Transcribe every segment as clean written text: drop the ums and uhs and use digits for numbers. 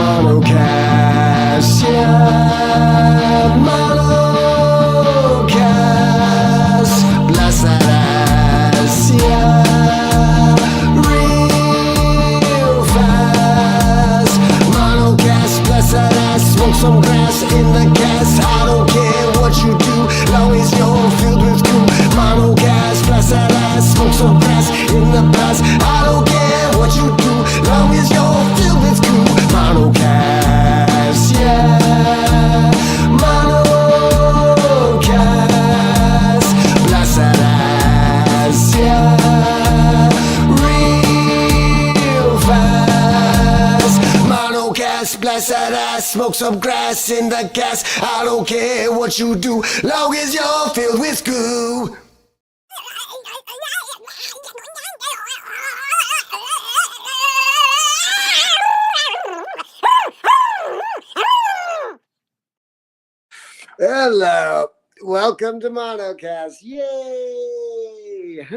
Monocast, yeah, monocast, bless that ass, yeah, real fast. Monocast, bless that ass, smoke some grass in the cast. I don't care what you do, long as you're filled with goo. Monocast, bless that ass, smoke some grass in the past. I don't care what you do, long as you're filled with goo. Monocast, yeah, monocast, bless that ass, yeah, real fast. Monocast, bless that ass, smoke some grass in the gas. I don't care what you do, long as you're filled with goo. Hello, welcome to Monocast. Yay!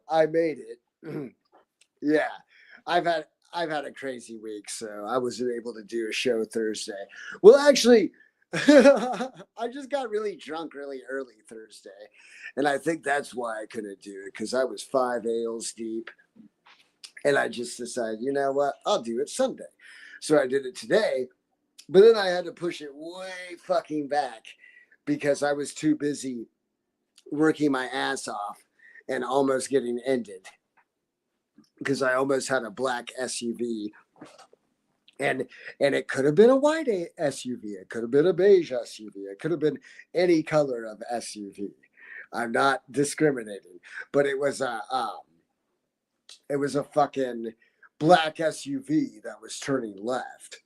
I made it. Yeah, I've had a crazy week, so I wasn't able to do a show Thursday. Well, actually, I just got really drunk really early Thursday, and I think that's why I couldn't do it because I was 5 ales deep, and I just decided, you know what, I'll do it Sunday. So I did it today, but then I had to push it way fucking back because I was too busy working my ass off and almost getting ended because I almost had a black SUV, and it could have been a white SUV, it could have been a beige SUV, it could have been any color of SUV. I'm not discriminating, but it was a fucking black SUV that was turning left,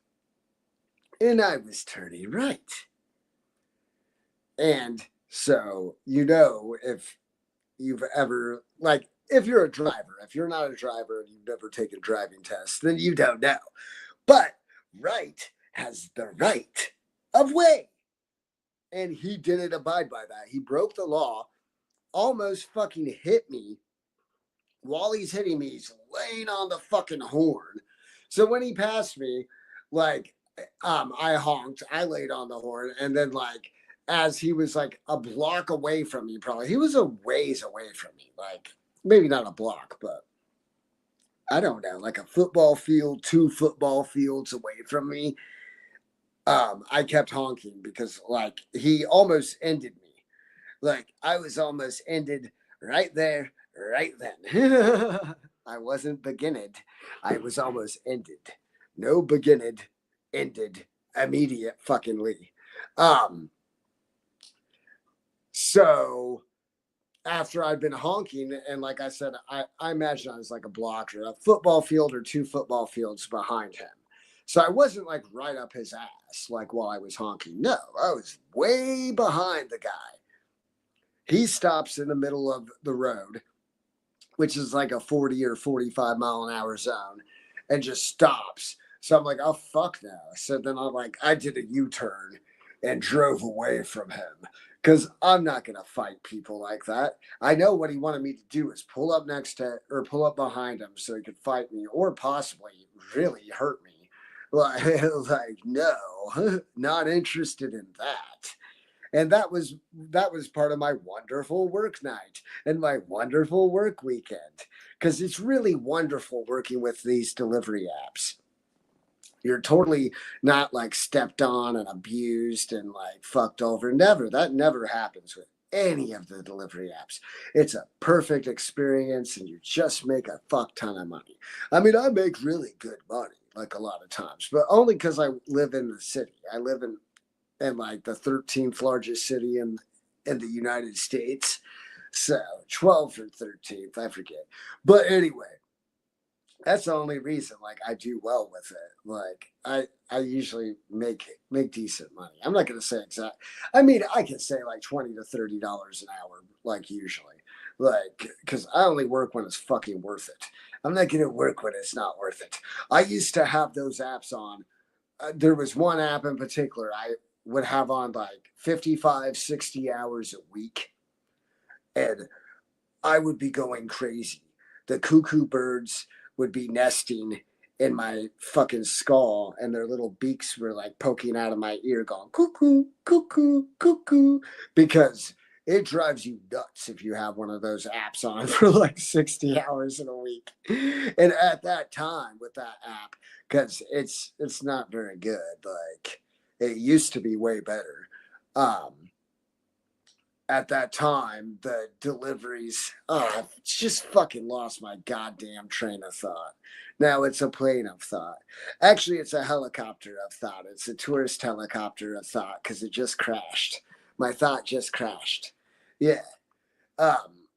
and I was turning right. And so, if you've ever, like, if you're a driver, if you're not a driver and you've never taken driving tests, then you don't know. But right has the right of way. And he didn't abide by that. He broke the law, almost fucking hit me. While he's hitting me, he's laying on the fucking horn. So when he passed me, like, I honked, I laid on the horn, and then, like, as he was like a block away from me, probably he was a ways away from me, like maybe not a block, but I don't know, like a football field, 2 football fields away from me. I kept honking because like he almost ended me. Like I was almost ended right there, right then. I wasn't beginned. I was almost ended. No beginned, ended, immediate fuckingly. So after I'd been honking, and like I said, I imagine I was like a block or a football field or 2 football fields behind him. So I wasn't like right up his ass, like while I was honking. No, I was way behind the guy. He stops in the middle of the road, which is like a 40 or 45 mile an hour zone, and just stops. So I'm like, oh, fuck no. So then I did a U-turn and drove away from him because I'm not going to fight people like that. I know what he wanted me to do is pull up pull up behind him so he could fight me or possibly really hurt me. Like no, not interested in that. And that was part of my wonderful work night and my wonderful work weekend, because it's really wonderful working with these delivery apps. You're totally not like stepped on and abused and like fucked over. That never happens with any of the delivery apps. It's a perfect experience and you just make a fuck ton of money. I mean, I make really good money like a lot of times, but only because I live in the city. I live in like the 13th largest city in the United States. So 12th or 13th, I forget. But anyway, that's the only reason like I do well with it. Like I usually make decent money. I'm not gonna say exact. I mean, I can say like $20 to $30 an hour, like usually, like because I only work when it's fucking worth it. I'm not gonna work when it's not worth it. I used to have those apps on. There was one app in particular I would have on like 55, 60 hours a week, and I would be going crazy. The cuckoo birds would be nesting in my fucking skull, and their little beaks were like poking out of my ear going cuckoo, cuckoo, cuckoo, because it drives you nuts if you have one of those apps on for like 60 hours in a week. And at that time with that app, because it's not very good. Like it used to be way better. Um, at that time, the deliveries, I've just fucking lost my goddamn train of thought. Now it's a plane of thought. Actually, it's a helicopter of thought. It's a tourist helicopter of thought because it just crashed. My thought just crashed. Yeah. Um,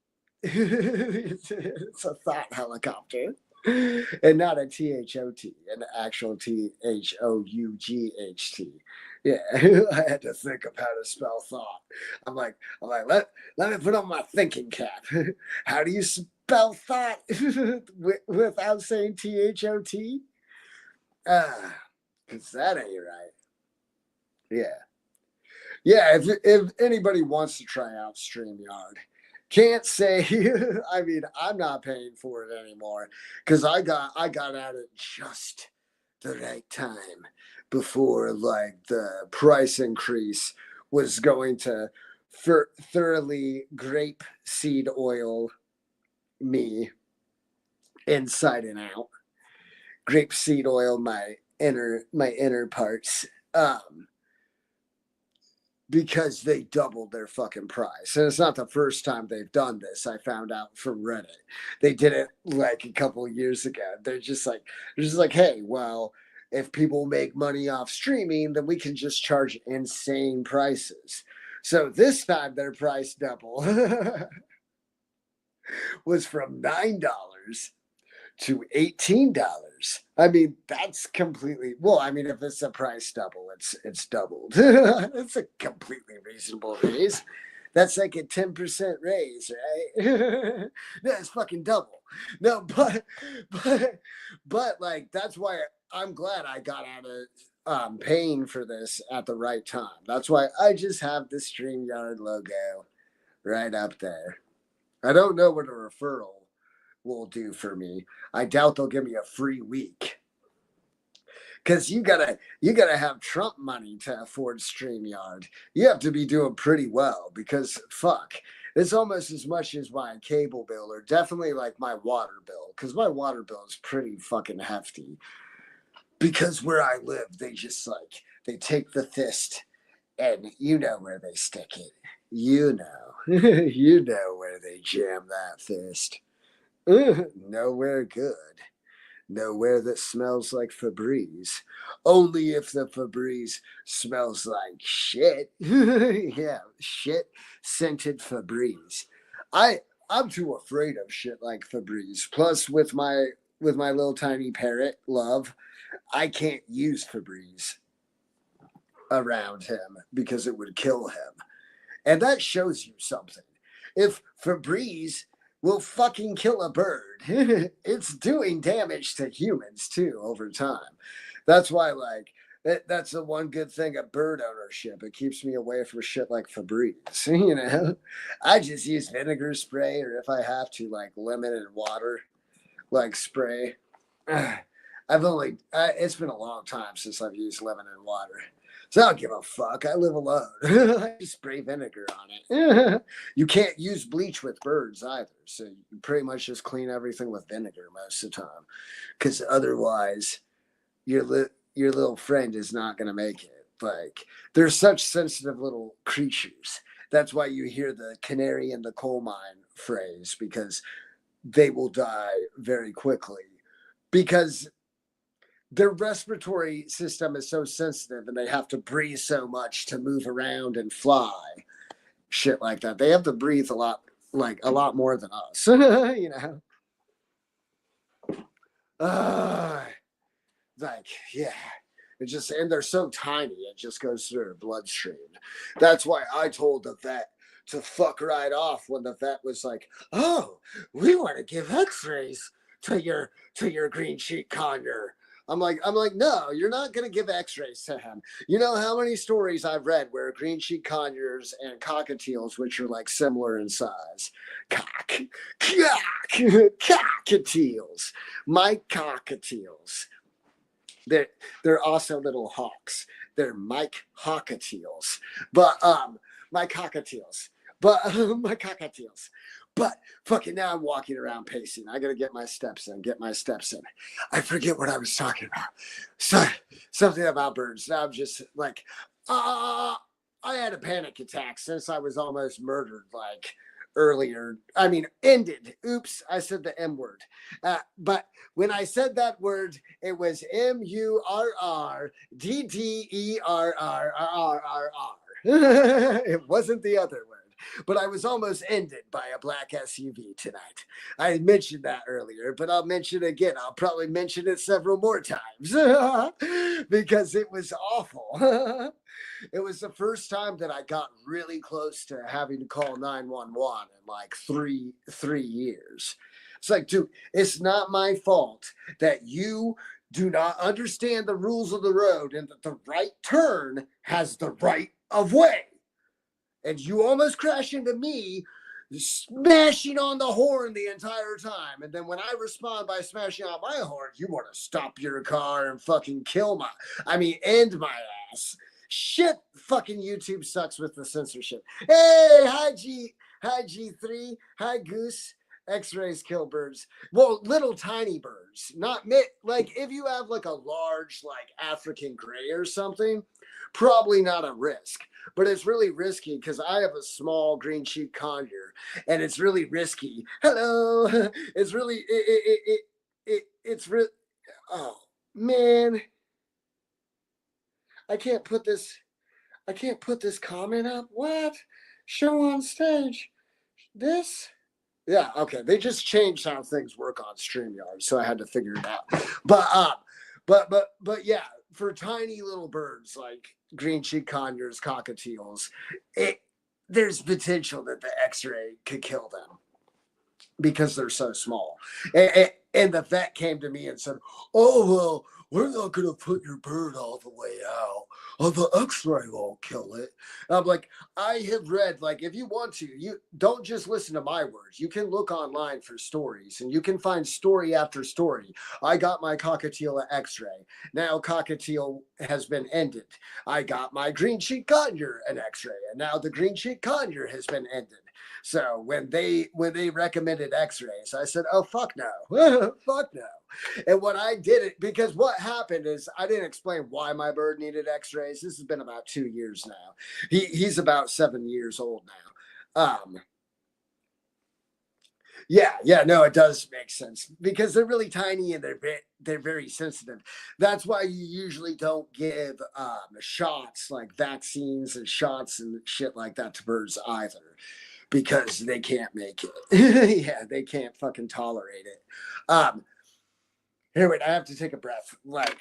it's a thought helicopter and not a THOT, an actual THOUGHT. Yeah, I had to think of how to spell thought. Let me put on my thinking cap. How do you spell thought without saying THOT? Because that ain't right. Yeah. Yeah, if anybody wants to try out StreamYard, can't say I mean, I'm not paying for it anymore because I got at it just the right time before like the price increase was going to thoroughly grape seed oil me inside and out. Grape seed oil my inner parts. Because they doubled their fucking price. And it's not the first time they've done this. I found out from Reddit. They did it like a couple of years ago. They're just like, hey, well, if people make money off streaming, then we can just charge insane prices. So this time their price double was from $9 to $18. I mean, that's completely well. I mean, if it's a price double, it's doubled. It's a completely reasonable raise. That's like a 10% raise, right? That's fucking double. No, but like that's why I'm glad I got out of paying for this at the right time. That's why I just have the StreamYard logo right up there. I don't know what a referral will do for me. I doubt they'll give me a free week. Cause you gotta have Trump money to afford StreamYard. You have to be doing pretty well because fuck. It's almost as much as my cable bill or definitely like my water bill. Cause my water bill is pretty fucking hefty. Because where I live, they take the fist and you know where they stick it. You know. You know where they jam that fist. Nowhere good. Nowhere that smells like Febreze. Only if the Febreze smells like shit. Yeah, shit scented Febreze. I I'm too afraid of shit like Febreze. Plus, with my little tiny parrot, Love, I can't use Febreze around him because it would kill him. And that shows you something. If Febreze will fucking kill a bird, it's doing damage to humans too over time. That's why, like, that's the one good thing of bird ownership. It keeps me away from shit like Febreze. I just use vinegar spray, or if I have to, like lemon and water, like spray. It's been a long time since I've used lemon and water. So I don't give a fuck. I live alone. I just spray vinegar on it. You can't use bleach with birds either. So you pretty much just clean everything with vinegar most of the time. Because otherwise, your little friend is not going to make it. Like, they're such sensitive little creatures. That's why you hear the canary in the coal mine phrase, because they will die very quickly. Because their respiratory system is so sensitive and they have to breathe so much to move around and fly. Shit like that. They have to breathe a lot more than us. Uh, like, yeah. And they're so tiny, it just goes through their bloodstream. That's why I told the vet to fuck right off when the vet was like, "Oh, we want to give X-rays to your green sheet conure." I'm like, no, you're not gonna give X-rays to him. You know how many stories I've read where green sheet conures and cockatiels, which are like similar in size, cockatiels, my cockatiels They're they're also little hawks. They're Mike Hawkatiels, but my cockatiels, but my cockatiels. But fucking now I'm walking around pacing. I gotta get my steps in. Get my steps in. I forget what I was talking about. So, something about birds. Now I'm just like, uh, I had a panic attack since I was almost murdered. Like earlier, I mean, ended. Oops, I said the M word. But when I said that word, it was MURRDDERRRRRR. It wasn't the other word. But I was almost ended by a black SUV tonight. I mentioned that earlier, but I'll mention it again. I'll probably mention it several more times because it was awful. It was the first time that I got really close to having to call 911 in like three years. It's like, dude, it's not my fault that you do not understand the rules of the road and that the right turn has the right of way. And you almost crash into me smashing on the horn the entire time. And then when I respond by smashing on my horn, you want to stop your car and fucking end my ass. Shit, fucking YouTube sucks with the censorship. Hey, hi G3, hi Goose. X-rays kill birds. Well, little tiny birds, not like if you have like a large like African gray or something, probably not a risk. But it's really risky because I have a small green cheek conure, and it's really risky. Hello, it's really it's real. Oh man, I can't put this. I can't put this comment up. What? Show on stage. This? Yeah, okay. They just changed how things work on StreamYard, so I had to figure it out. But but yeah, for tiny little birds like green cheek conures, cockatiels, there's potential that the X-ray could kill them because they're so small. And the vet came to me and said, "Oh well, we're not going to put your bird all the way out. Oh, the X-ray won't kill it." And I'm like, I have read, like, if you want to, you don't just listen to my words. You can look online for stories, and you can find story after story. I got my cockatiel at X-ray. Now cockatiel has been ended. I got my green cheek conure an X-ray, and now the green cheek conure has been ended. So when they recommended X-rays, I said, "Oh fuck no, fuck no." And when I did it, because what happened is I didn't explain why my bird needed X-rays. This has been about 2 years now. He's about 7 years old now. Yeah, no, it does make sense because they're really tiny and they're very sensitive. That's why you usually don't give shots like vaccines and shots and shit like that to birds either, because they can't make it. Yeah, they can't fucking tolerate it. Here, wait, I have to take a breath. Like,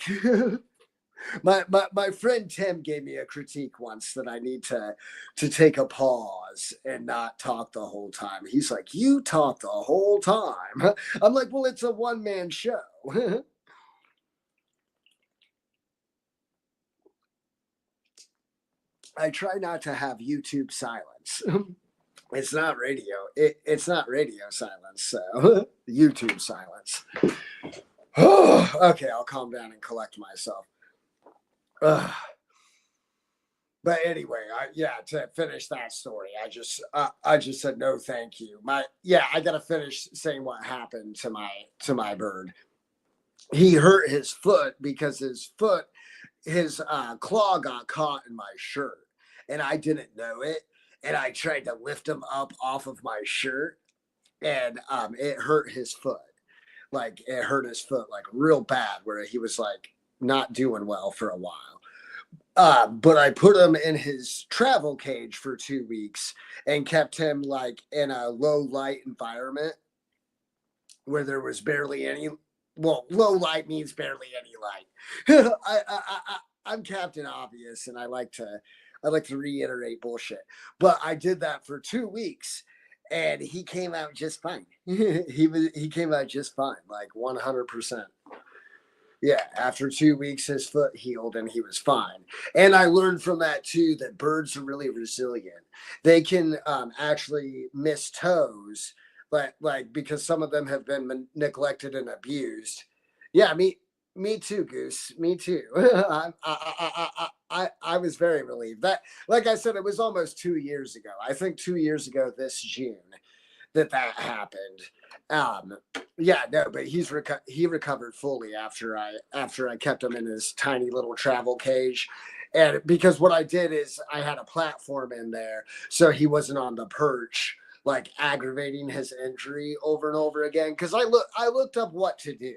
my friend Tim gave me a critique once that I need to take a pause and not talk the whole time. He's like, "You talk the whole time." I'm like, "Well, it's a one-man show." I try not to have YouTube silence. It's not radio. It's not radio silence. So YouTube silence. Okay, I'll calm down and collect myself. Ugh. But anyway, to finish that story, I just said no, thank you. I gotta finish saying what happened to my bird. He hurt his foot because his claw got caught in my shirt, and I didn't know it. And I tried to lift him up off of my shirt, and it hurt his foot. Like it hurt his foot like real bad, where he was like not doing well for a while. But I put him in his travel cage for 2 weeks and kept him like in a low light environment where there was barely any. Well, low light means barely any light. I'm Captain Obvious, and I like to reiterate bullshit. But I did that for 2 weeks, and he came out just fine. He came out just fine, like 100%. Yeah, after 2 weeks, his foot healed and he was fine. And I learned from that too that birds are really resilient. They can actually miss toes, like because some of them have been neglected and abused. Yeah, Me too, Goose. Me too. I was very relieved. That, like I said, it was almost 2 years ago. I think 2 years ago this June that happened. Um, yeah, no, but he recovered fully after I kept him in his tiny little travel cage, and because what I did is I had a platform in there, so he wasn't on the perch, like aggravating his injury over and over again. Because I looked up what to do.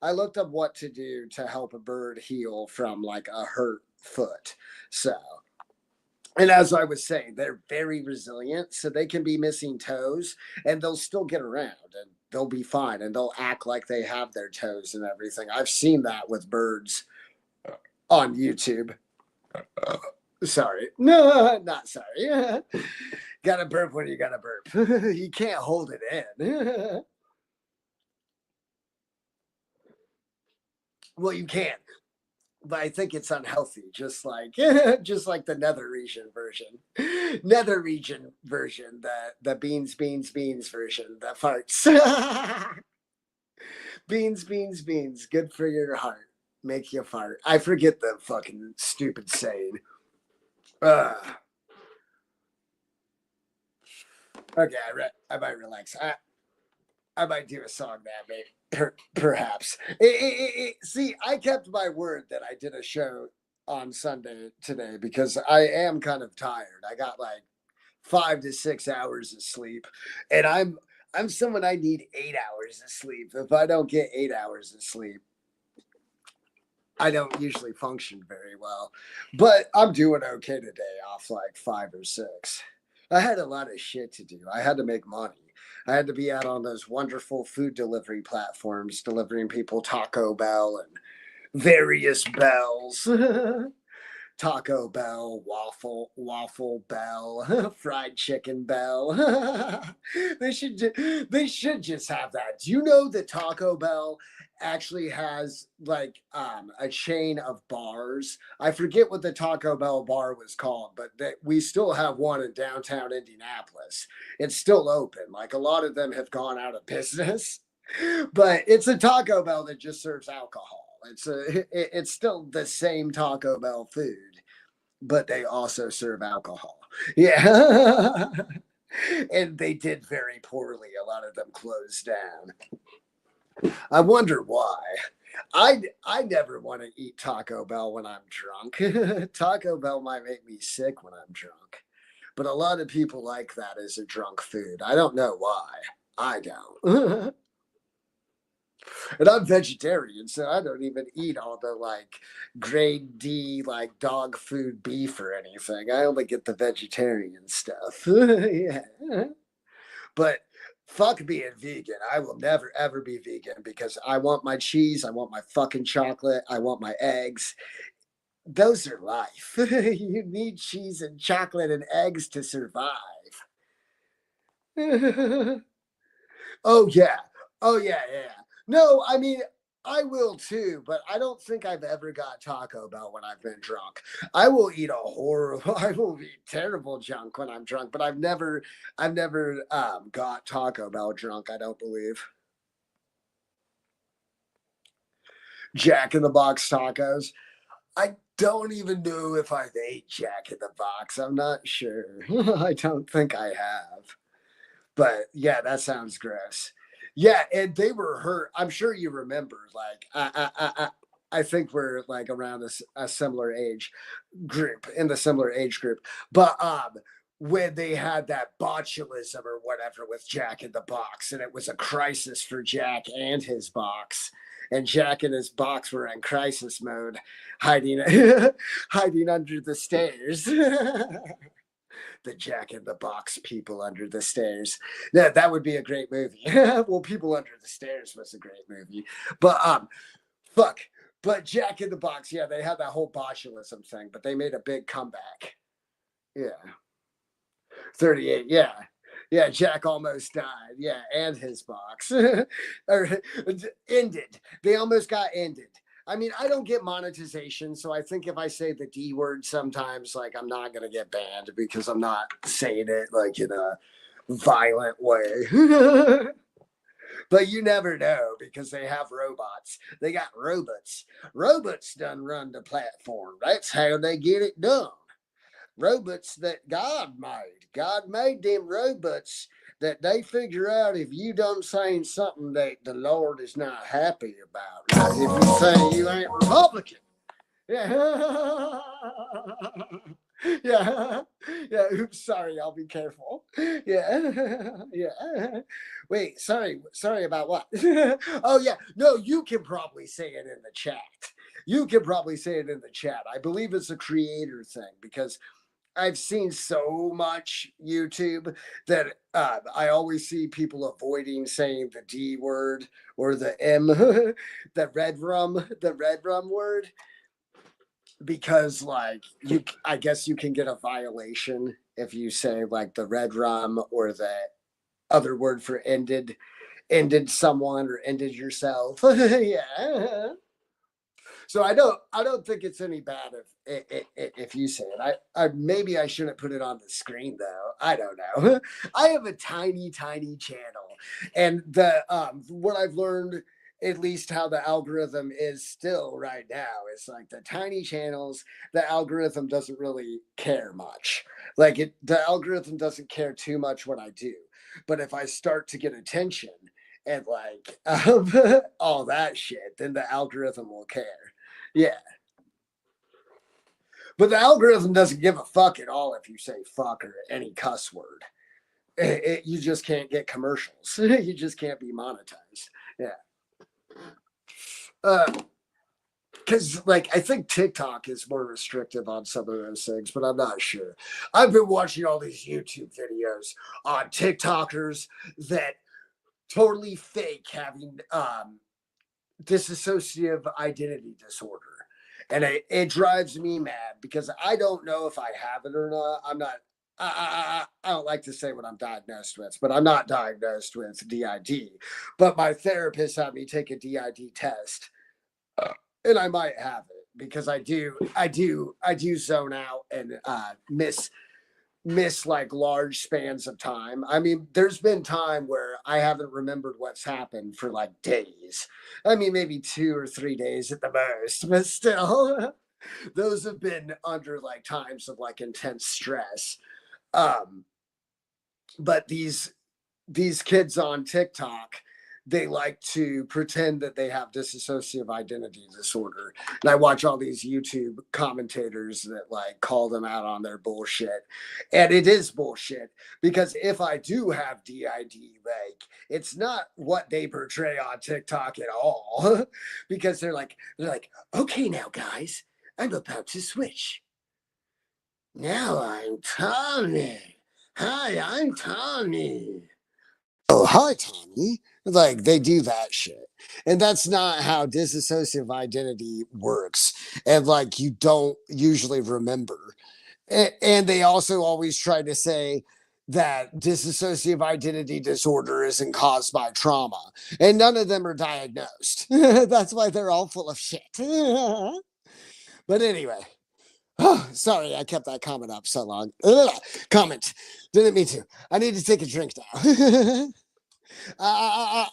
I looked up what to do to help a bird heal from like a hurt foot. So, and as I was saying, they're very resilient, so they can be missing toes and they'll still get around and they'll be fine and they'll act like they have their toes and everything. I've seen that with birds on YouTube. Sorry. No, not sorry. Gotta burp when you gotta burp. You can't hold it in. Well, you can, but I think it's unhealthy, just like just like the nether region version, the beans version, the farts. Beans, good for your heart, make you fart. I forget the fucking stupid saying. Uh, okay, I might relax. I might do a song now, maybe. Perhaps. See, I kept my word that I did a show on Sunday today because I am kind of tired. I got like 5 to 6 hours of sleep, and I'm someone I need 8 hours of sleep. If I don't get 8 hours of sleep, I don't usually function very well. But I'm doing okay today off like 5 or 6. I had a lot of shit to do. I had to make money. I had to be out on those wonderful food delivery platforms, delivering people Taco Bell and various bells. Taco Bell, Waffle Bell, Fried Chicken Bell. They should just have that. Do you know that Taco Bell actually has like a chain of bars? I forget what the Taco Bell bar was called, but we still have one in downtown Indianapolis. It's still open. Like a lot of them have gone out of business, but it's a Taco Bell that just serves alcohol. It's still the same Taco Bell food, but they also serve alcohol. Yeah. And they did very poorly. A lot of them closed down. I wonder why. I never want to eat Taco Bell when I'm drunk. Taco Bell might make me sick when I'm drunk. But a lot of people like that as a drunk food. I don't know why. I don't. And I'm vegetarian, so I don't even eat all the like grade D like dog food beef or anything. I only get the vegetarian stuff. Yeah. But fuck being vegan. I will never ever be vegan because I want my cheese, I want my fucking chocolate, I want my eggs. Those are life. You need cheese and chocolate and eggs to survive. Oh yeah. Oh yeah. No, I mean I will too, but I don't think I've ever got Taco Bell when I've been drunk. I will eat a horrible, I will eat terrible junk when I'm drunk, but I've never got Taco Bell drunk. I don't believe. Jack in the Box tacos. I don't even know if I've ate Jack in the Box. I'm not sure. I don't think I have. But yeah, that sounds gross. Yeah, and they were hurt. I'm sure you remember. Like I think we're like around a similar age group in the similar age group. But when they had that botulism or whatever with Jack in the Box, and it was a crisis for Jack and his box. And Jack and his box were in crisis mode, hiding hiding under the stairs. The Jack in the Box people under the stairs. That would be a great movie. Well, People Under the Stairs was a great movie. But fuck. But Jack in the Box, yeah, they had that whole botulism thing, but they made a big comeback. Yeah. 38, yeah. Yeah, Jack almost died. Yeah, and his box. Or ended. They almost got ended. I mean, I don't get monetization, so I think if I say the D word sometimes, like I'm not gonna get banned because I'm not saying it like in a violent way. But you never know because they have robots. They got robots. Robots done run the platform. That's how they get it done. Robots that God made. God made them robots that they figure out if you done saying something that the Lord is not happy about. Like if you say you ain't Republican. Yeah. Yeah. Yeah. Oops, sorry, I'll be careful. Yeah. Yeah. Wait, sorry about what? Oh yeah. No, you can probably say it in the chat. You can probably say it in the chat. I believe it's a creator thing because I've seen so much YouTube that I always see people avoiding saying the D word or the M, the red rum word, because like I guess you can get a violation if you say like the red rum or the other word for ended someone or ended yourself. Yeah. So I don't think it's any bad if you say it. I maybe I shouldn't put it on the screen though. I don't know. I have a tiny channel, and the what I've learned, at least how the algorithm is still right now, is like the tiny channels. The algorithm doesn't really care much. Like the algorithm doesn't care too much what I do, but if I start to get attention and like all that shit, then the algorithm will care. Yeah. But the algorithm doesn't give a fuck at all if you say fuck or any cuss word. You just can't get commercials. You just can't be monetized. Yeah. Because, like, I think TikTok is more restrictive on some of those things, but I'm not sure. I've been watching all these YouTube videos on TikTokers that totally fake having dissociative identity disorder. And it drives me mad because I don't know if I have it or not. I'm not. I don't like to say what I'm diagnosed with, but I'm not diagnosed with DID. But my therapist had me take a DID test, and I might have it because I do zone out and miss like large spans of time. I mean, there's been time where I haven't remembered what's happened for like days. I mean, maybe 2 or 3 days at the most, but still, those have been under like times of like intense stress. Um, but these kids on TikTok, they like to pretend that they have dissociative identity disorder. And I watch all these YouTube commentators that like call them out on their bullshit. And it is bullshit because if I do have DID, like it's not what they portray on TikTok at all. Because they're like, okay now guys, I'm about to switch. Now I'm Tommy. Hi, I'm Tommy. Oh, hi, Tommy. Like they do that shit. And that's not how disassociative identity works. And like you don't usually remember. And they also always try to say that dissociative identity disorder isn't caused by trauma. And none of them are diagnosed. That's why they're all full of shit. But anyway, oh, sorry, I kept that comment up so long. Comment. Didn't mean to. I need to take a drink now. I,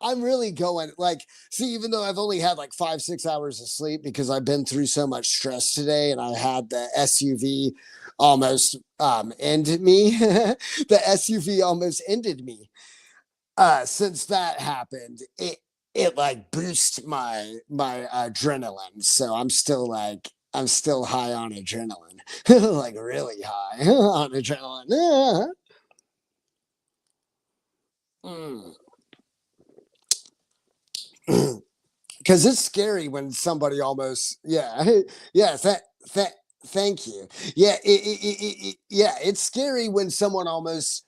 I'm really going like, see, even though I've only had like 5, 6 hours of sleep because I've been through so much stress today and I had the SUV almost ended me. The SUV almost ended me. Since that happened, it like boosts my adrenaline. So I'm still high on adrenaline. Like really high on adrenaline. Mm. Because it's scary when somebody almost yeah thank you yeah yeah it's scary when someone almost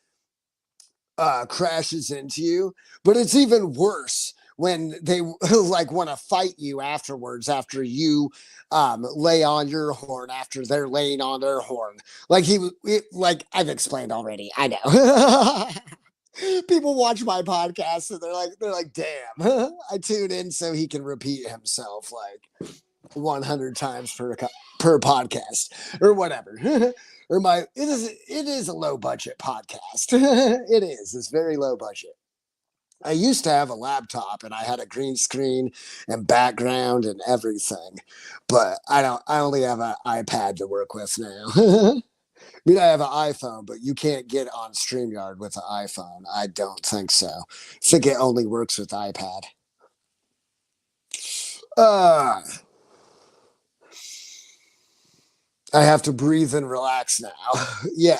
crashes into you, but it's even worse when they like want to fight you afterwards after you lay on your horn after they're laying on their horn like like I've explained already, I know. People watch my podcast and they're like, damn, I tune in so he can repeat himself like 100 times per podcast or whatever. Or it is a low budget podcast. It's very low budget. I used to have a laptop and I had a green screen and background and everything, but I don't. I only have an iPad to work with now. I mean, I have an iPhone, but you can't get on StreamYard with an iPhone. I don't think so. I think it only works with iPad. Uh, I have to breathe and relax now. Yeah.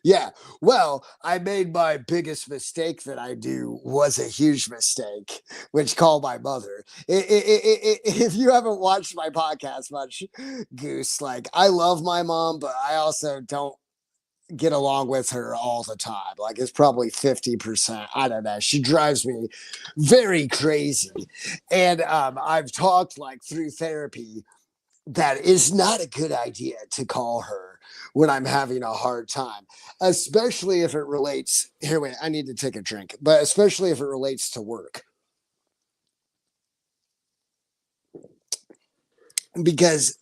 Yeah. Well, I made my biggest mistake that I do was a huge mistake, which called my mother. If you haven't watched my podcast much, Goose, like I love my mom, but I also don't get along with her all the time. Like it's probably 50%. I don't know. She drives me very crazy. And I've talked like through therapy that is not a good idea to call her when I'm having a hard time, especially if it relates. Here, wait, I need to take a drink, but especially if it relates to work, because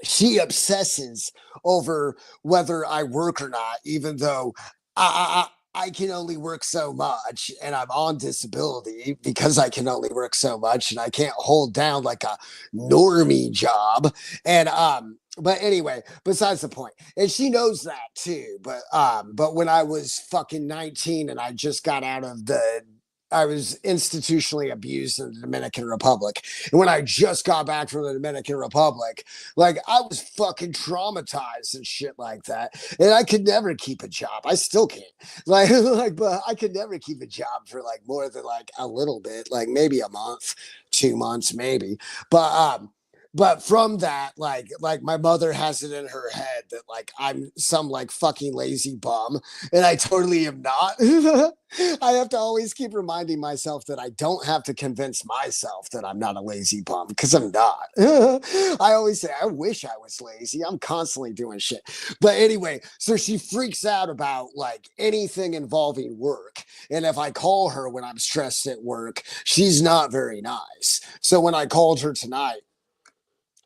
she obsesses over whether I work or not, even though I can only work so much and I'm on disability because I can only work so much and I can't hold down like a normie job. And but anyway, besides the point. And she knows that too. But when I was fucking 19 and I just got out of the I was institutionally abused in the Dominican Republic. And when I just got back from the Dominican Republic, like I was fucking traumatized and shit like that. And I could never keep a job. I still can't. But I could never keep a job for like more than like a little bit, like maybe a month, 2 months, maybe. But but from that, like my mother has it in her head that like I'm some like fucking lazy bum, and I totally am not. I have to always keep reminding myself that I don't have to convince myself that I'm not a lazy bum because I'm not. I always say, I wish I was lazy. I'm constantly doing shit. But anyway, so she freaks out about like anything involving work. And if I call her when I'm stressed at work, she's not very nice. So when I called her tonight,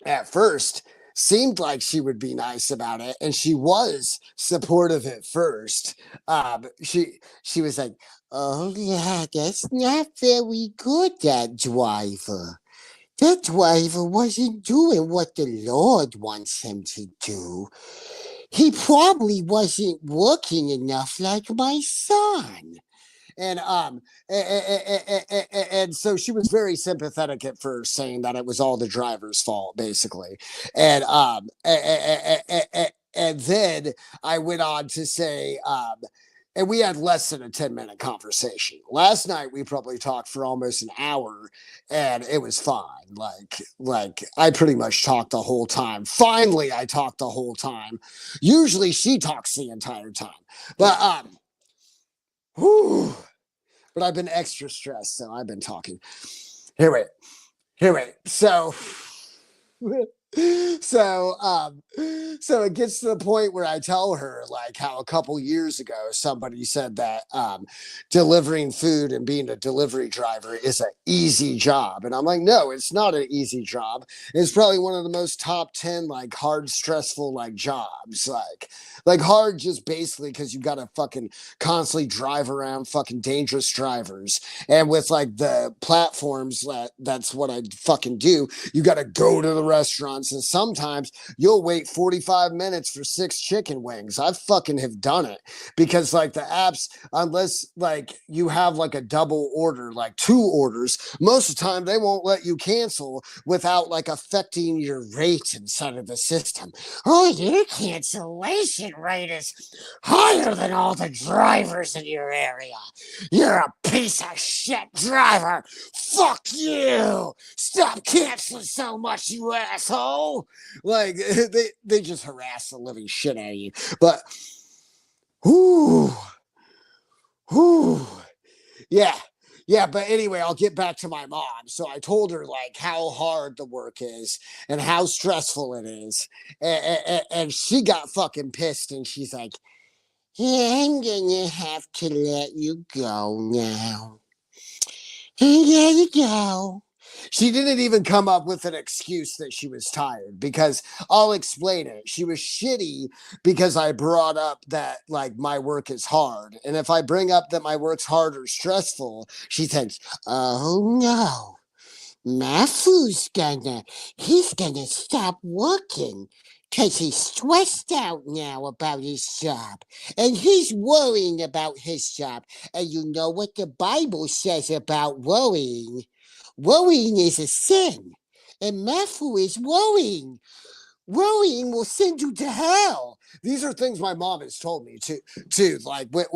at first seemed like she would be nice about it, and she was supportive at first. She was like, oh yeah, that's not very good, that driver. That driver wasn't doing what the Lord wants him to do. He probably wasn't working enough like my son. And so she was very sympathetic at first, saying that it was all the driver's fault, basically. And then I went on to say, and we had less than a 10-minute conversation. Last night we probably talked for almost an hour, and it was fine. Like I pretty much talked the whole time. Finally, I talked the whole time. Usually she talks the entire time. But whew, but I've been extra stressed, so I've been talking. Here, wait. Here, wait. So so it gets to the point where I tell her like how a couple years ago somebody said that delivering food and being a delivery driver is an easy job, and I'm like, no, it's not an easy job. It's probably one of the most top 10 like hard stressful like jobs, like hard just basically because you got to fucking constantly drive around fucking dangerous drivers, and with like the platforms that's what I fucking do. You got to go to the restaurants, and sometimes you'll wait 45 minutes for 6 chicken wings. I fucking have done it because like the apps, unless like you have like a double order, like 2 orders, most of the time they won't let you cancel without like affecting your rate inside of the system. Oh, your cancellation rate is higher than all the drivers in your area. You're a piece of shit driver. Fuck you. Stop canceling so much, you asshole. Like they just harass the living shit out of you. But whoo, whoo. Yeah. Yeah, but anyway, I'll get back to my mom. So I told her like how hard the work is and how stressful it is. And she got fucking pissed, and she's like, yeah, I'm gonna have to let you go now. There you go. She didn't even come up with an excuse that she was tired, because I'll explain it. She was shitty because I brought up that like my work is hard. And if I bring up that my work's hard or stressful, she thinks, oh no, he's gonna stop working because he's stressed out now about his job, and he's worrying about his job. And you know what the Bible says about worrying? Worrying is a sin, and Matthew is worrying. Worrying will send you to hell. These are things my mom has told me too. Like, and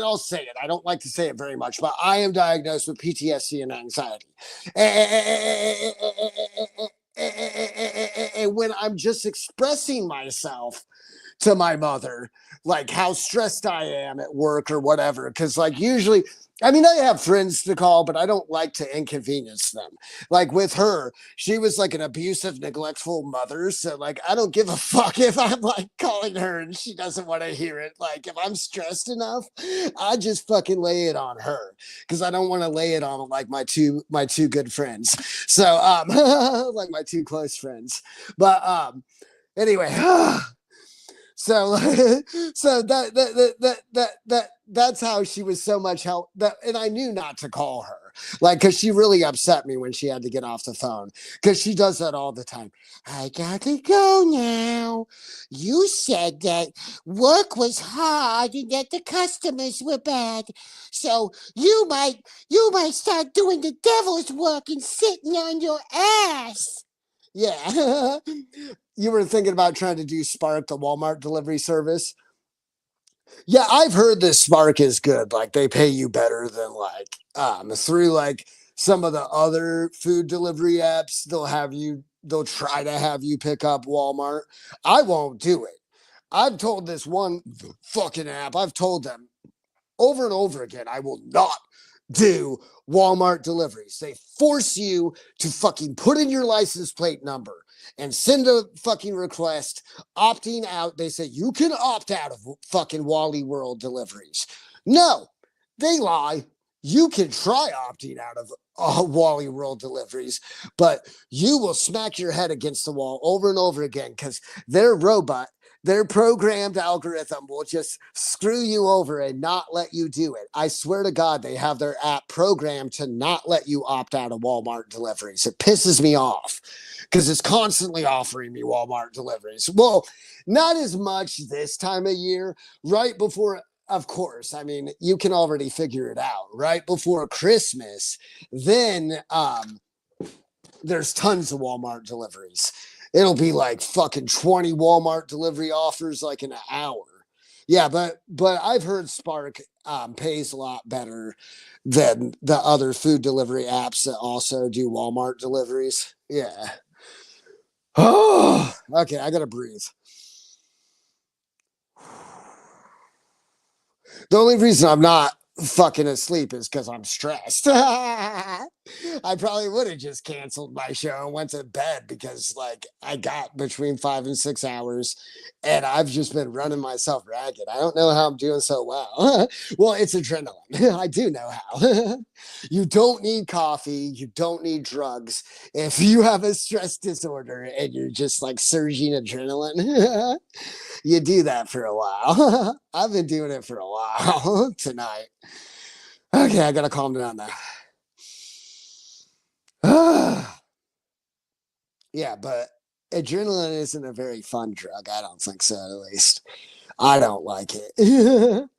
I'll say it. I don't like to say it very much, but I am diagnosed with PTSD and anxiety. And when I'm just expressing myself to my mother, like how stressed I am at work or whatever, because like usually, I mean, I have friends to call, but I don't like to inconvenience them. Like with her, she was like an abusive, neglectful mother. So like, I don't give a fuck if I'm like calling her and she doesn't want to hear it. Like if I'm stressed enough, I just fucking lay it on her, because I don't want to lay it on like my two good friends. So like my two close friends. But anyway. So, so that's how she was so much help. And I knew not to call her, like, because she really upset me when she had to get off the phone, because she does that all the time. I got to go now. You said that work was hard and that the customers were bad, so you might start doing the devil's work and sitting on your ass. Yeah. You were thinking about trying to do Spark, the Walmart delivery service. Yeah, I've heard this Spark is good. Like they pay you better than like through like some of the other food delivery apps. They'll try to have you pick up Walmart. I won't do it. I've told this one fucking app, I've told them over and over again, I will not do Walmart deliveries. They force you to fucking put in your license plate number and send a fucking request opting out. They say you can opt out of fucking Wally World deliveries. No, they lie. You can try opting out of Wally World deliveries, but you will smack your head against the wall over and over again, because their robot, their programmed algorithm will just screw you over and not let you do it. I swear to God, they have their app programmed to not let you opt out of Walmart deliveries. It pisses me off because it's constantly offering me Walmart deliveries. Well, not as much this time of year, right before, of course, I mean, you can already figure it out, right before Christmas. Then there's tons of Walmart deliveries. It'll be like fucking 20 Walmart delivery offers like in an hour. Yeah, but I've heard Spark pays a lot better than the other food delivery apps that also do Walmart deliveries. Yeah. Oh, okay, I gotta breathe. The only reason I'm not fucking asleep is because I'm stressed. I probably would have just canceled my show and went to bed, because like I got between 5 and 6 hours and I've just been running myself ragged. I don't know how I'm doing so well. Well, it's adrenaline. I do know how. You don't need coffee. You don't need drugs. If you have a stress disorder and you're just like surging adrenaline, you do that for a while. I've been doing it for a while tonight. Okay, I gotta calm down now. Yeah, but adrenaline isn't a very fun drug. I don't think so, at least. I don't like it.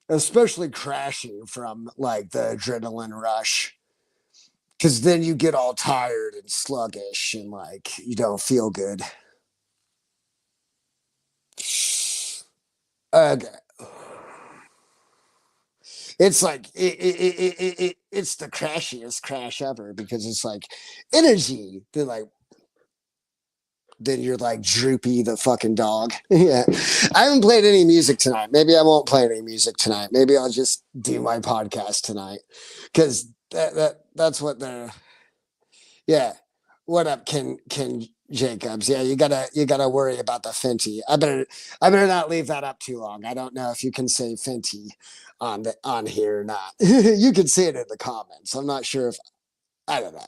Especially crashing from like the adrenaline rush. Because then you get all tired and sluggish and like you don't feel good. Okay. It's like it's the crashiest crash ever, because it's like energy. Then you're like Droopy the fucking dog. Yeah. I haven't played any music tonight. Maybe I won't play any music tonight. Maybe I'll just do my podcast tonight. Because that's what they're, yeah. What up, Ken Jacobs. Yeah, you gotta worry about the Fenty. I better not leave that up too long. I don't know if you can say Fenty on here or not. You can say it in the comments. I'm not sure if I don't know.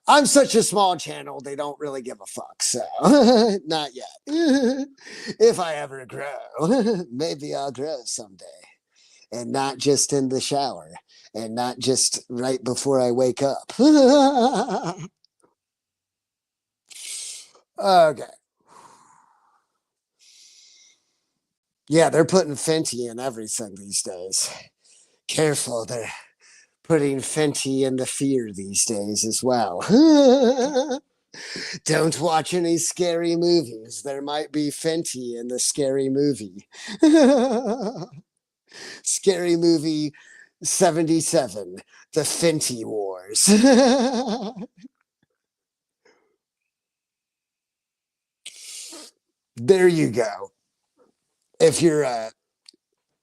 I'm such a small channel, they don't really give a fuck. So not yet. If I ever grow, maybe I'll grow someday. And not just in the shower. And not just right before I wake up. Okay. Yeah, they're putting Fenty in everything these days. Careful, they're putting Fenty in the fear these days as well. Don't watch any scary movies. There might be Fenty in the scary movie. Scary movie 77, The Fenty Wars. There you go. If you're a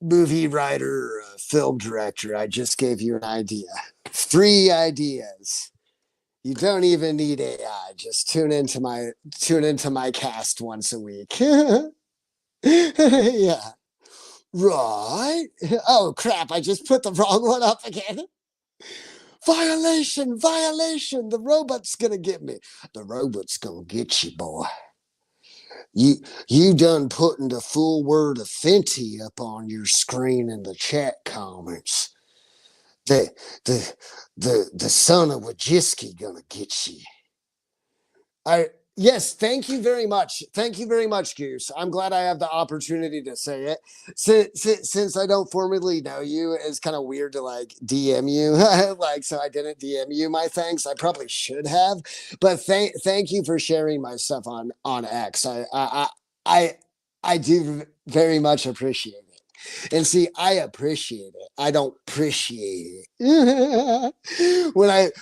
movie writer or a film director, I just gave you an idea. Free ideas. You don't even need AI. Just tune into my cast once a week. Yeah. Right. Oh crap, I just put the wrong one up again. Violation, violation. The robot's gonna get me. The robot's gonna get you, boy. You you done putting the full word of Fenty up on your screen in the chat comments. The the the son of Wajisky gonna get you. I Yes, thank you very much. Thank you very much, Goose. I'm glad I have the opportunity to say it. Since I don't formally know you, it's kind of weird to like DM you. Like, so I didn't DM you my thanks. I probably should have, but thank you for sharing my stuff on X. I I do very much appreciate it. And see, I appreciate it. I don't appreciate it.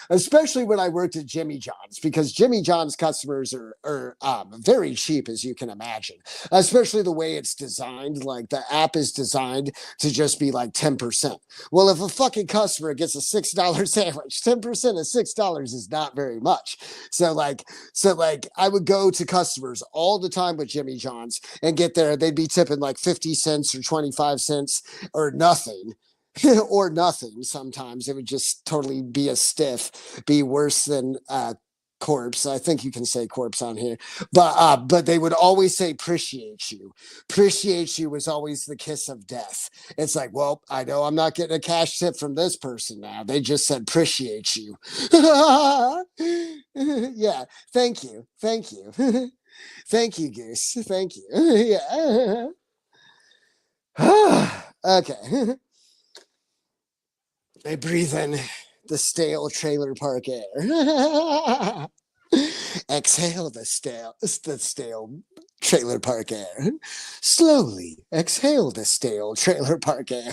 Especially when I worked at Jimmy John's, because Jimmy John's customers are very cheap, as you can imagine, especially the way it's designed. Like the app is designed to just be like 10%. Well, if a fucking customer gets a $6 sandwich, 10% of $6 is not very much. So like I would go to customers all the time with Jimmy John's and get there, they'd be tipping like 50 cents or 25 cents or nothing. Or nothing. Sometimes it would just totally be a stiff, be worse than corpse. I think you can say corpse on here, but they would always say appreciate you. Appreciate you was always the kiss of death. It's like, well, I know I'm not getting a cash tip from this person now. They just said appreciate you. Yeah, thank you. Thank you, Goose. Thank you. Yeah. Okay. I breathe in the stale trailer park air. Exhale the stale trailer park air. Slowly exhale the stale trailer park air.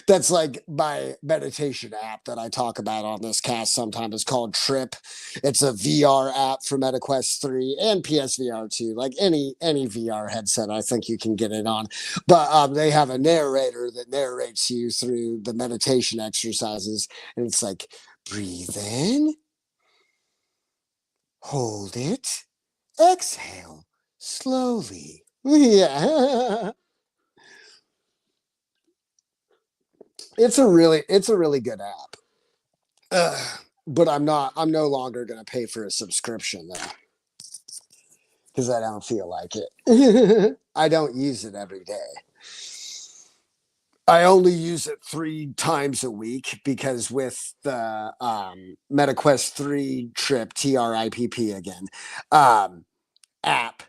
That's like my meditation app that I talk about on this cast sometimes. It's called Trip. It's a VR app for MetaQuest 3 and PSVR 2. Like any VR headset, I think you can get it on. But they have a narrator that narrates you through the meditation exercises. And it's like, breathe in, hold it, exhale slowly. Yeah. It's a really good app. But I'm no longer gonna pay for a subscription though, because I don't feel like it. I don't use it every day. I only use it 3 times a week because with the MetaQuest 3 trip, TRIPP again, um, app,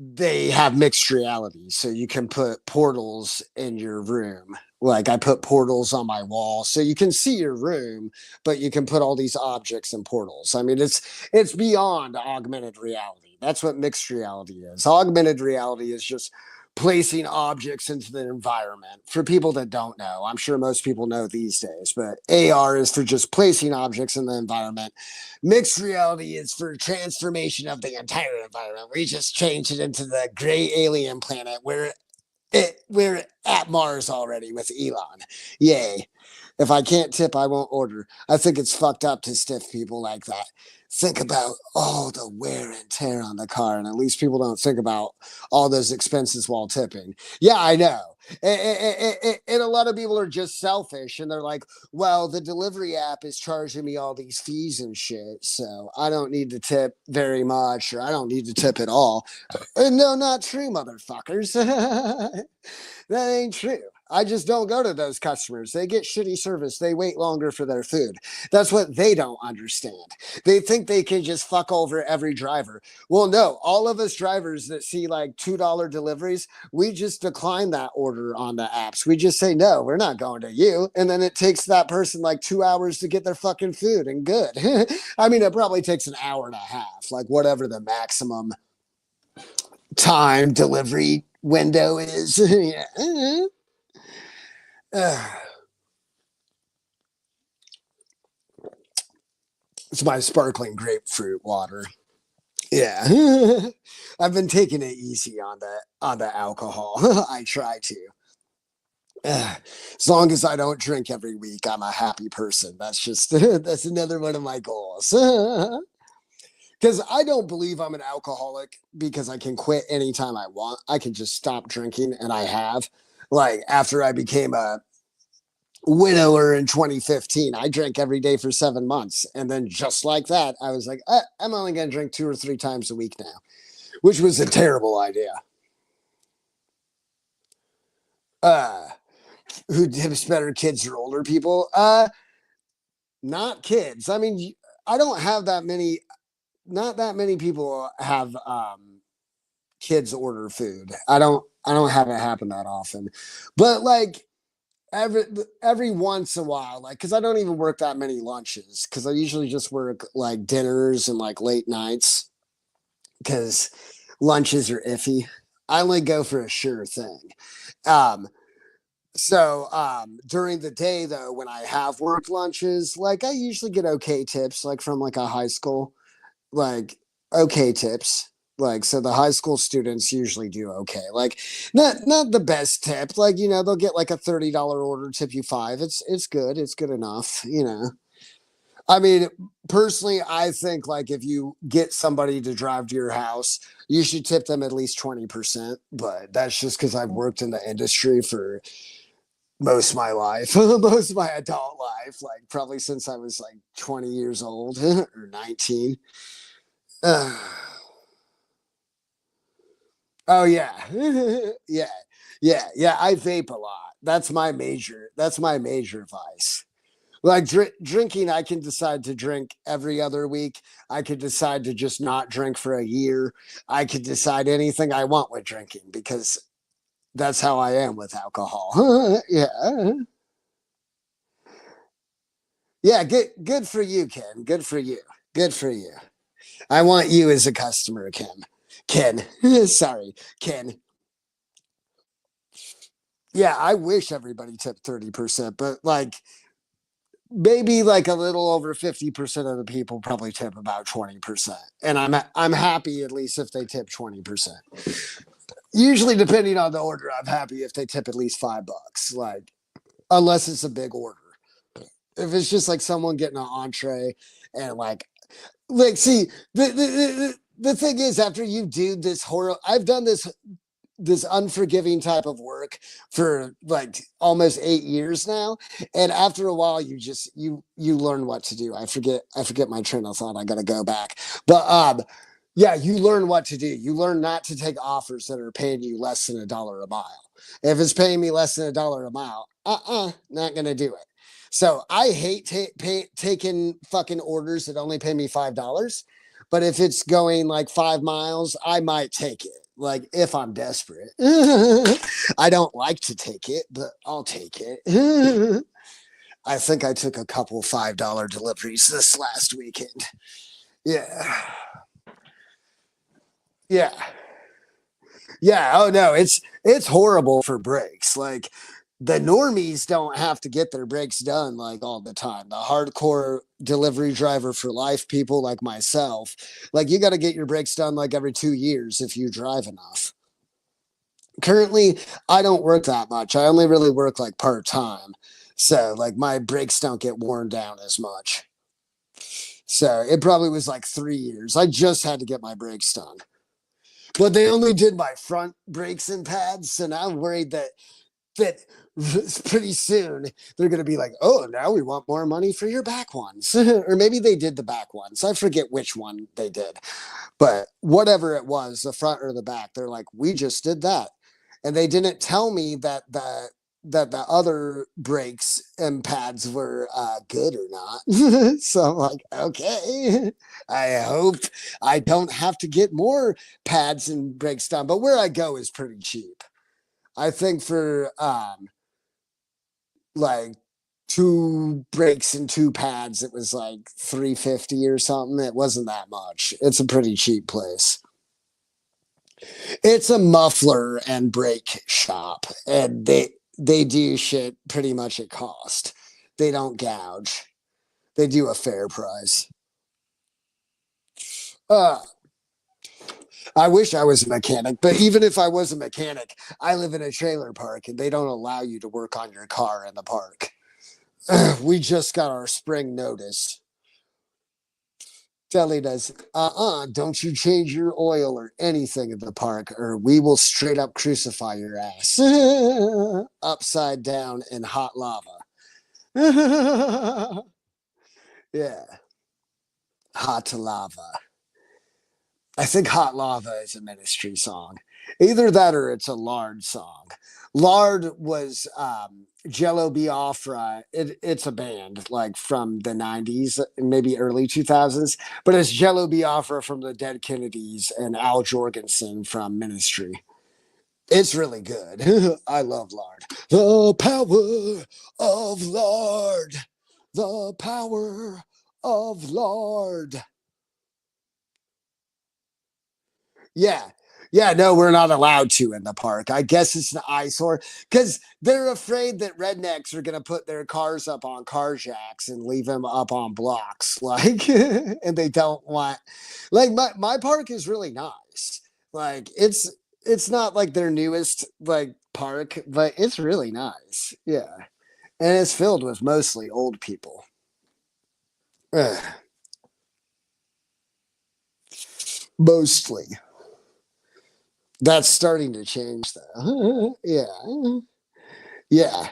they have mixed reality, so you can put portals in your room. Like I put portals on my wall so you can see your room, but you can put all these objects in portals. I mean, it's beyond augmented reality. That's what mixed reality is. Augmented reality is just placing objects into the environment. For people that don't know, I'm sure most people know these days, but AR is for just placing objects in the environment. Mixed reality is for transformation of the entire environment. We just changed it into the gray alien planet where we're at Mars already with Elon. Yay. If I can't tip, I won't order. I think it's fucked up to stiff people like that. think about all the wear and tear on the car, and at least people don't think about all those expenses while tipping. Yeah, I know. And a lot of people are just selfish, and they're like, well, the delivery app is charging me all these fees and shit, so I don't need to tip very much, or I don't need to tip at all. And no, not true, motherfuckers. That ain't true. I just don't go to those customers. They get shitty service. They wait longer for their food. That's what they don't understand. They think they can just fuck over every driver. Well, no, all of us drivers that see like $2 deliveries, we just decline that order on the apps. We just say, no, we're not going to you. And then it takes that person like 2 hours to get their fucking food and good. I mean, it probably takes an hour and a half, like whatever the maximum time delivery window is. Yeah. It's my sparkling grapefruit water. Yeah. I've been taking it easy on the alcohol. I try to. As long as I don't drink every week, I'm a happy person. That's just that's another one of my goals. Because I don't believe I'm an alcoholic because I can quit anytime I want. I can just stop drinking, and I have. Like after I became a widower in 2015, I drank every day for 7 months, and then just like that, I was like, I'm only going to drink 2 or 3 times a week now, which was a terrible idea. Uh, who tips better, kids or older people? Not kids. I mean, I don't have that many. Not that many people have kids order food. I don't have it happen that often, but like every every once in a while, like because I don't even work that many lunches because I usually just work like dinners and like late nights because lunches are iffy. I only go for a sure thing. Um, during the day though, when I have worked lunches, like I usually get okay tips, like from like a high school, like okay tips. Like so the high school students usually do okay. Like not the best tip. Like, they'll get like a $30 order, tip you five. It's good. It's good enough. I mean, personally, I think like if you get somebody to drive to your house, you should tip them at least 20%. But that's just because I've worked in the industry for most of my life, most of my adult life, like probably since I was like 20 years old or 19. Uh, oh yeah. Yeah. Yeah. I vape a lot. That's my major vice. Like drinking, I can decide to drink every other week. I could decide to just not drink for a year. I could decide anything I want with drinking because that's how I am with alcohol. Yeah. Yeah, good for you, Ken. Good for you. Good for you. I want you as a customer, Ken. Ken. Sorry, Ken. Yeah, I wish everybody tipped 30%, but like maybe like a little over 50% of the people probably tip about 20. And I'm happy at least if they tip 20%. Usually depending on the order, I'm happy if they tip at least $5. Like unless it's a big order. If it's just like someone getting an entree and like see the thing is after you do this horror I've done this unforgiving type of work for like almost 8 years now, and after a while you learn what to do. I forget my train of thought. I gotta go back. But yeah, you learn what to do. You learn not to take offers that are paying you less than $1 a mile. If it's paying me less than $1 a mile, not gonna do it. So I hate taking fucking orders that only pay me $5. But if it's going like 5 miles, I might take it. Like if I'm desperate, I don't like to take it, but I'll take it. I think I took a couple $5 deliveries this last weekend. Yeah, yeah. Yeah. Oh no, it's horrible for breaks. Like the normies don't have to get their breaks done like all the time. The hardcore delivery driver for life people like myself, like you got to get your breaks done like every 2 years if you drive enough. Currently, I don't work that much. I only really work like part time. So like my breaks don't get worn down as much. So it probably was like 3 years. I just had to get my brakes done. But they only did my front brakes and pads. So now I'm worried that pretty soon they're going to be like, oh, now we want more money for your back ones. Or maybe they did the back ones. I forget which one they did. But whatever it was, the front or the back, they're like, we just did that. And they didn't tell me that the other brakes and pads were good or not. So I'm like, okay, I hope I don't have to get more pads and brakes done. But where I go is pretty cheap. I think for like two brakes and two pads, it was like 350 or something. It wasn't that much. It's a pretty cheap place. It's a muffler and brake shop, and they do shit pretty much at cost. They don't gouge. They do a fair price. Uh, I wish I was a mechanic, but even if I was a mechanic, I live in a trailer park and they don't allow you to work on your car in the park. We just got our spring notice telling us, don't you change your oil or anything in the park, or we will straight up crucify your ass upside down in hot lava. Yeah, hot lava. I think Hot Lava is a Ministry song. Either that or it's a Lard song. Lard was Jello Biafra. It's a band like from the 90s, maybe early 2000s, but it's Jello Biafra from the Dead Kennedys and Al Jorgensen from Ministry. It's really good. I love Lard. The power of Lard. The power of Lard. Yeah. Yeah, no, we're not allowed to in the park. I guess it's an eyesore because they're afraid that rednecks are going to put their cars up on car jacks and leave them up on blocks. Like, and they don't want, like, my park is really nice. Like, it's not like their newest, like, park, but it's really nice. Yeah. And it's filled with mostly old people. Ugh, mostly. That's starting to change, though. Yeah. Yeah.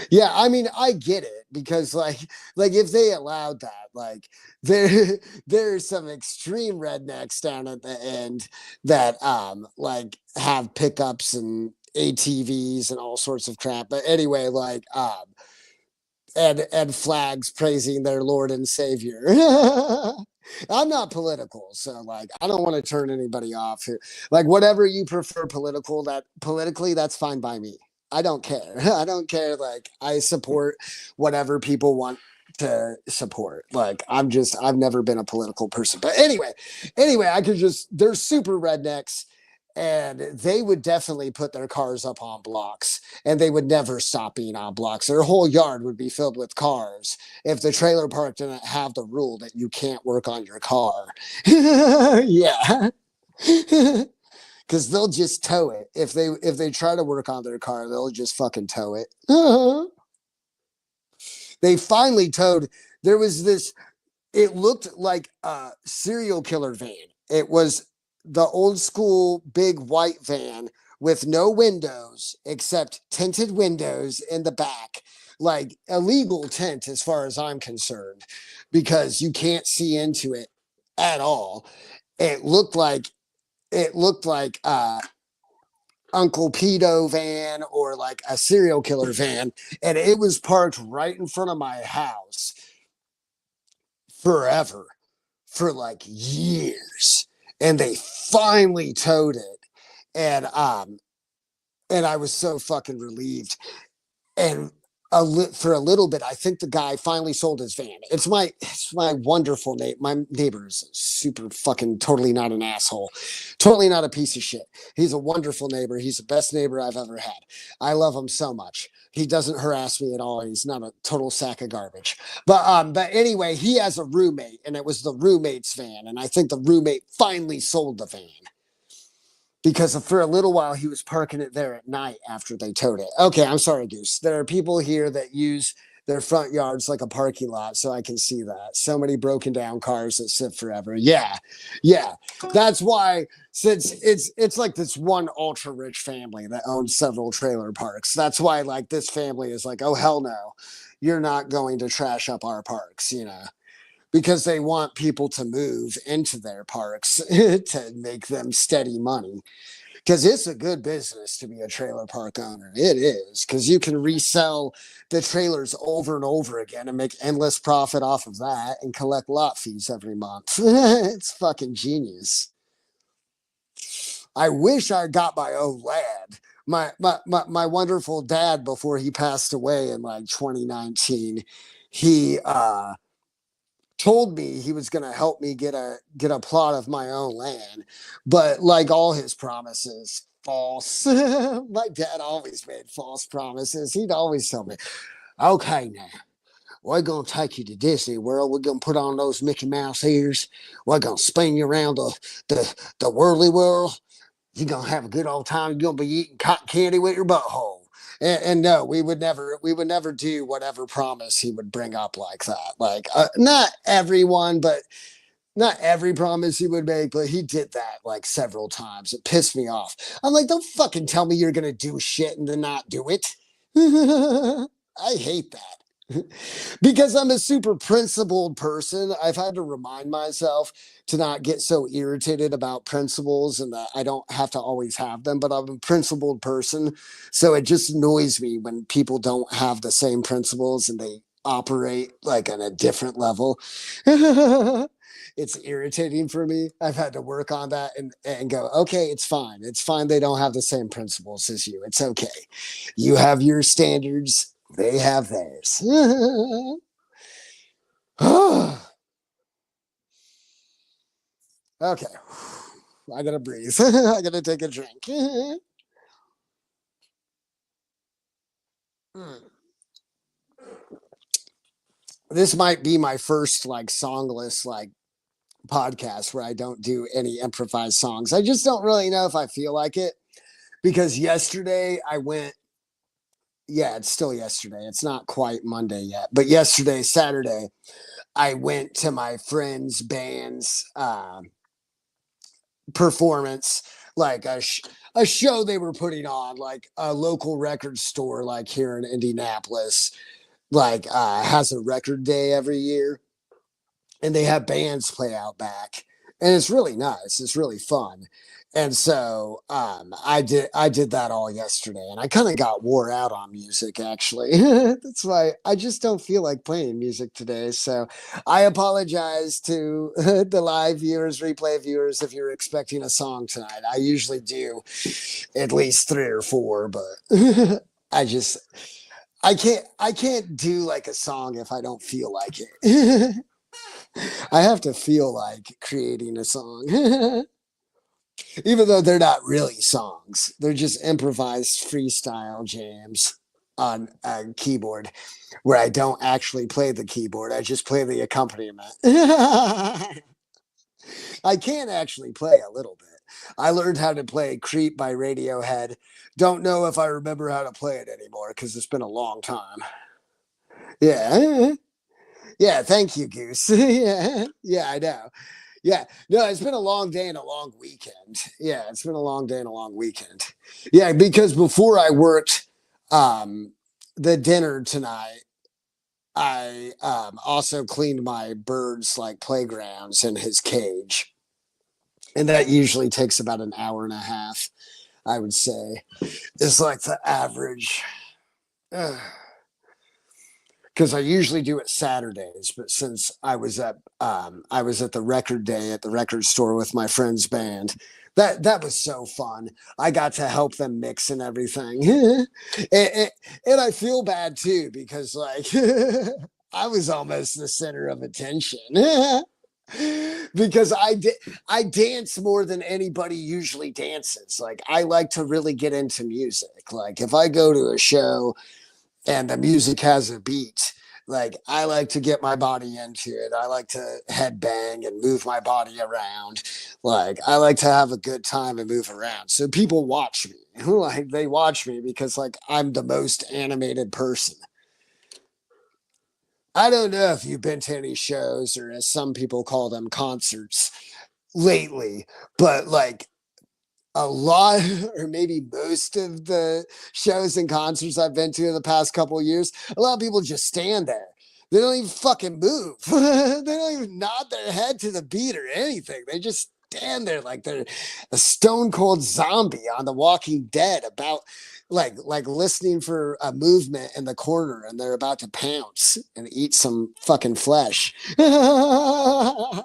Yeah, I mean, I get it because like if they allowed that, like there there's some extreme rednecks down at the end that like have pickups and ATVs and all sorts of crap. But anyway, like and flags praising their Lord and Savior. I'm not political, so like I don't want to turn anybody off here. Like whatever you prefer politically, that's fine by me. I don't care. I don't care. Like I support whatever people want to support. Like I've never been a political person. But anyway, I could just they're super rednecks and they would definitely put their cars up on blocks and they would never stop being on blocks. Their whole yard would be filled with cars if the trailer park didn't have the rule that you can't work on your car. Yeah. Because they'll just tow it. If they try to work on their car, they'll just fucking tow it. They finally towed. There was this it looked like a serial killer van. It was the old school big white van with no windows except tinted windows in the back, like a legal tent as far as I'm concerned, because you can't see into it at all. It looked like Uncle Pedo van or like a serial killer van, and it was parked right in front of my house forever for like years, and they finally towed it, and I was so fucking relieved. And for a little bit, I think the guy finally sold his van. It's my wonderful neighbor. My neighbor is super fucking totally not an asshole, totally not a piece of shit. He's a wonderful neighbor. He's the best neighbor I've ever had. I love him so much. He doesn't harass me at all. He's not a total sack of garbage. But anyway, he has a roommate, and it was the roommate's van, and I think the roommate finally sold the van because for a little while he was parking it there at night after they towed it. Okay, I'm sorry, Goose. There are people here their front yard's like a parking lot, so I can see that. So many broken down cars that sit forever. Yeah, yeah. That's why, since it's like this one ultra rich family that owns several trailer parks. That's why like this family is like, oh hell no, you're not going to trash up our parks, because they want people to move into their parks to make them steady money. Because it's a good business to be a trailer park owner. It is, because you can resell the trailers over and over again and make endless profit off of that and collect lot fees every month. It's fucking genius. I wish I got my own land. My wonderful dad, before he passed away in like 2019, he told me he was going to help me get a plot of my own land, but like all his promises, false. My dad always made false promises. He'd always tell me, okay, now we're going to take you to Disney World. We're going to put on those Mickey Mouse ears. We're going to spin you around the whirly world. You're going to have a good old time. You're going to be eating cotton candy with your butthole. And no, we would never do whatever promise he would bring up like that. Like, not everyone, but not every promise he would make, but he did that like several times. It pissed me off. I'm like, don't fucking tell me you're gonna do shit and then not do it. I hate that. Because I'm a super principled person. I've had to remind myself to not get so irritated about principles and that I don't have to always have them, but I'm a principled person. So it just annoys me when people don't have the same principles and they operate like on a different level. It's irritating for me. I've had to work on that and go, okay, it's fine. It's fine. They don't have the same principles as you. It's okay. You have your standards, they have theirs. Okay. I gotta breathe. I gotta take a drink. This might be my first like songless like podcast where I don't do any improvised songs. I just don't really know if I feel like it, because yesterday I went, yeah, it's still yesterday. It's not quite Monday yet, but yesterday, Saturday, I went to my friend's band's performance, like a show they were putting on, like a local record store, like here in Indianapolis, like has a record day every year, and they have bands play out back, and it's really nice. It's really fun. And so I did that all yesterday, and I kind of got wore out on music actually. That's why I just don't feel like playing music today. So I apologize to the live viewers, replay viewers, if you're expecting a song tonight. I usually do at least three or four, but I just I can't do like a song if I don't feel like it. I have to feel like creating a song. Even though they're not really songs, they're just improvised freestyle jams on a keyboard where I don't actually play the keyboard. I just play the accompaniment. I can actually play a little bit. I learned how to play Creep by Radiohead. Don't know if I remember how to play it anymore because it's been a long time. Yeah. Yeah. Thank you, Goose. Yeah. Yeah, I know. Yeah, no, it's been a long day and a long weekend. Yeah, it's been a long day and a long weekend. Yeah, because before I worked the dinner tonight, I also cleaned my bird's like playgrounds in his cage. And that usually takes about an hour and a half, I would say. It's like the average. Because I usually do it Saturdays, but since I was at the record day at the record store with my friend's band, that was so fun. I got to help them mix and everything, and I feel bad too because like I was almost the center of attention. Because I dance more than anybody usually dances. Like I like to really get into music. Like if I go to a show and the music has a beat, like I like to get my body into it. I like to headbang and move my body around. Like I like to have a good time and move around. So people watch me. Like they watch me because like I'm the most animated person. I don't know if you've been to any shows or as some people call them concerts lately, but like a lot or maybe most of the shows and concerts I've been to in the past couple of years, a lot of people just stand there. They don't even fucking move. They don't even nod their head to the beat or anything. They just stand there like they're a stone cold zombie on The Walking Dead, about like listening for a movement in the corner, and they're about to pounce and eat some fucking flesh. I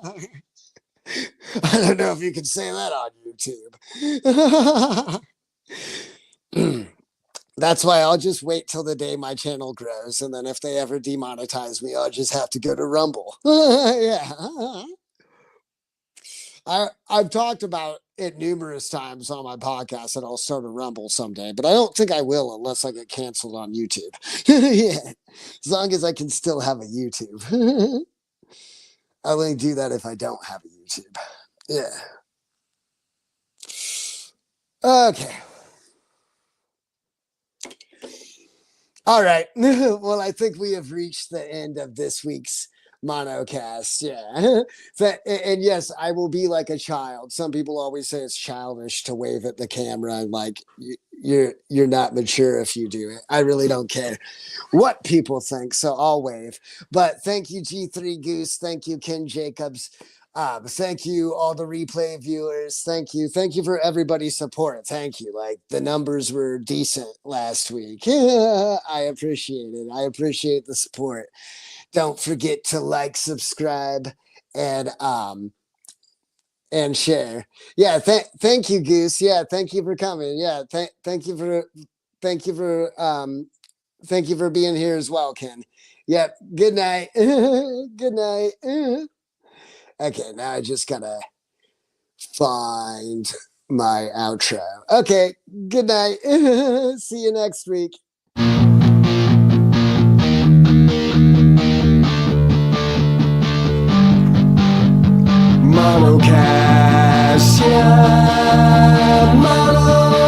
don't know if you can say that on YouTube. That's why I'll just wait till the day my channel grows, and then if they ever demonetize me, I'll just have to go to Rumble. Yeah. I've talked about it numerous times on my podcast that I'll start a Rumble someday, but I don't think I will unless I get canceled on YouTube. Yeah. As long as I can still have a YouTube. I'll only do that if I don't have a YouTube. Yeah. Okay. All right. Well, I think we have reached the end of this week's monocast. Yeah. And yes, I will be like a child. Some people always say it's childish to wave at the camera, and like you're not mature if you do it. I really don't care what people think, so I'll wave. But thank you, G3 Goose. Thank you, Ken Jacobs. Thank you, all the replay viewers. Thank you. Thank you for everybody's support. Thank you. Like, the numbers were decent last week. I appreciate it. I appreciate the support. Don't forget to like, subscribe, and share. Yeah, thank you, Goose. Yeah, thank you for coming. Yeah, thank you for thank you for thank you for being here as well, Ken. Yep. Good night. Good night. Okay, now I just gotta find my outro. Okay, good night. See you next week. Monocast, yeah, monocast,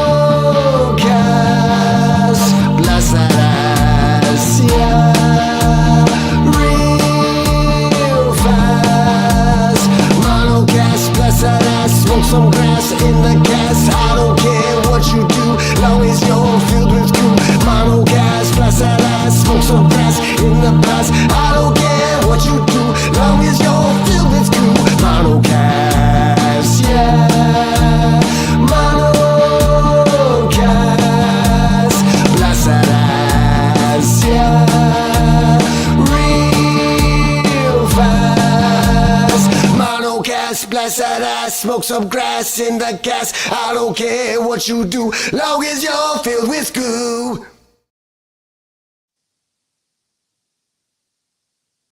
blessed ass, yeah, real fast. Monocast, blessed ass, smoke some grass in the gas. I don't care what you do, long as you're filled with goo. Monocast, blessed ass, smoke some grass in the past. I don't care what you do, long as you're filled with goo. Monocast, yeah, monocast, blessed ass, yeah, real fast. Monocast, blessed ass, smoke some grass in the gas. I don't care what you do, long as you're filled with goo.